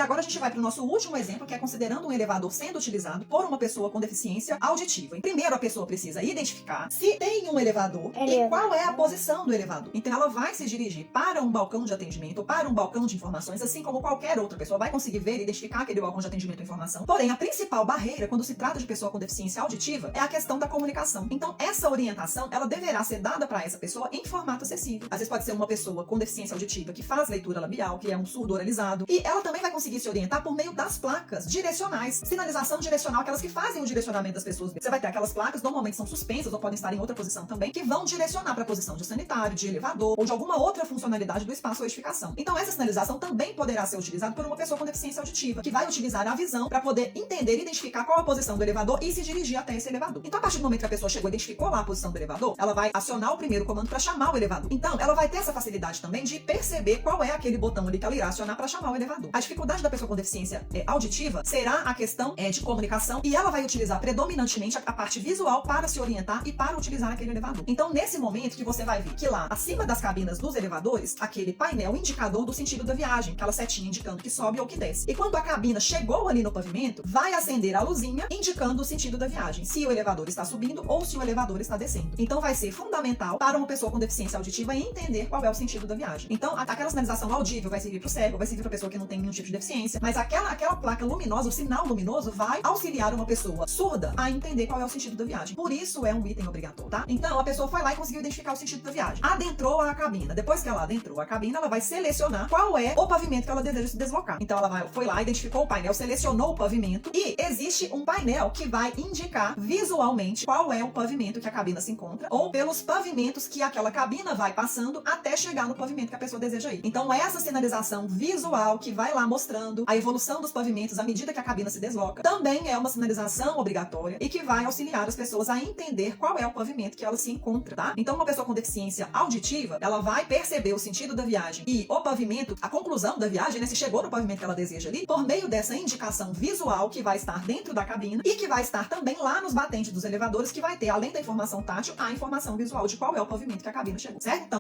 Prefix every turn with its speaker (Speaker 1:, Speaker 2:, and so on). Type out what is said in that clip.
Speaker 1: agora a gente vai para o nosso último exemplo, que é considerando um elevador sendo utilizado por uma pessoa com deficiência auditiva. Primeiro, a pessoa precisa identificar se tem um elevador e qual é a posição do elevador. Então, ela vai se dirigir para um balcão de atendimento ou para um balcão de informações, assim como qualquer outra pessoa vai conseguir ver e identificar aquele balcão de atendimento ou informação. Porém, a principal barreira, quando se trata de pessoa com deficiência auditiva, é a questão da comunicação. Então, essa orientação, ela deverá ser dada para essa pessoa em formato acessível. Às vezes pode ser uma pessoa com deficiência auditiva que faz leitura labial, que é um surdo oralizado, e ela também vai conseguir se orientar por meio das placas direcionais. Sinalização direcional, aquelas que fazem o direcionamento das pessoas. Você vai ter aquelas placas, normalmente são suspensas ou podem estar em outra posição também, que vão direcionar para a posição de sanitário, de elevador ou de alguma outra funcionalidade do espaço ou edificação. Então, essa sinalização também poderá ser utilizada por uma pessoa com deficiência auditiva, que vai utilizar a visão para poder entender e identificar qual a posição do elevador e se dirigir até esse elevador. Então, a partir do momento que a pessoa chegou e identificou lá a posição do elevador, ela vai acionar o primeiro comando para chamar o elevador. Então, ela vai ter essa facilidade também de perceber qual é aquele botão ali que ela irá acionar para chamar o elevador. A dificuldade da pessoa com deficiência auditiva será a questão de comunicação, e ela vai utilizar predominantemente a parte visual para se orientar e para utilizar aquele elevador. Então, nesse momento que você vai ver que lá, acima das cabinas dos elevadores, aquele painel indicador do sentido da viagem, aquela setinha indicando que sobe ou que desce. E quando a cabina chegou ali no pavimento, vai acender a luzinha indicando o sentido da viagem, se o elevador está subindo ou se o elevador está descendo. Então, vai ser fundamental para uma pessoa com deficiência auditiva entender qual é o sentido da viagem. Então, aquela sinalização audível vai servir para o cego, vai servir para a pessoa que não tem nenhum tipo de deficiência, mas aquela placa luminosa, o sinal luminoso, vai auxiliar uma pessoa surda a entender qual é o sentido da viagem. Por isso é um item obrigatório, tá? Então, a pessoa foi lá e conseguiu identificar o sentido da viagem. Adentrou a cabina. Depois que ela adentrou a cabina, ela vai selecionar qual é o pavimento que ela deseja se deslocar. Então, ela foi lá, identificou o painel, selecionou o pavimento e existe um painel que vai indicar visualmente qual é o pavimento que a cabina se encontra, ou pelos pavimentos que aquela cabina vai passando até chegar no pavimento que a pessoa deseja ir. Então, essa sinalização visual que vai lá mostrando a evolução dos pavimentos à medida que a cabina se desloca, também é uma sinalização obrigatória e que vai auxiliar as pessoas a entender qual é o pavimento que ela se encontra, tá? Então, uma pessoa com deficiência auditiva, ela vai perceber o sentido da viagem e o pavimento, a conclusão da viagem, né, se chegou no pavimento que ela deseja ali, por meio dessa indicação visual que vai estar dentro da cabina e que vai estar também lá nos batentes dos elevadores, que vai ter, além da informação tátil, a informação visual de qual é o pavimento que a cabina chegou, certo? Então,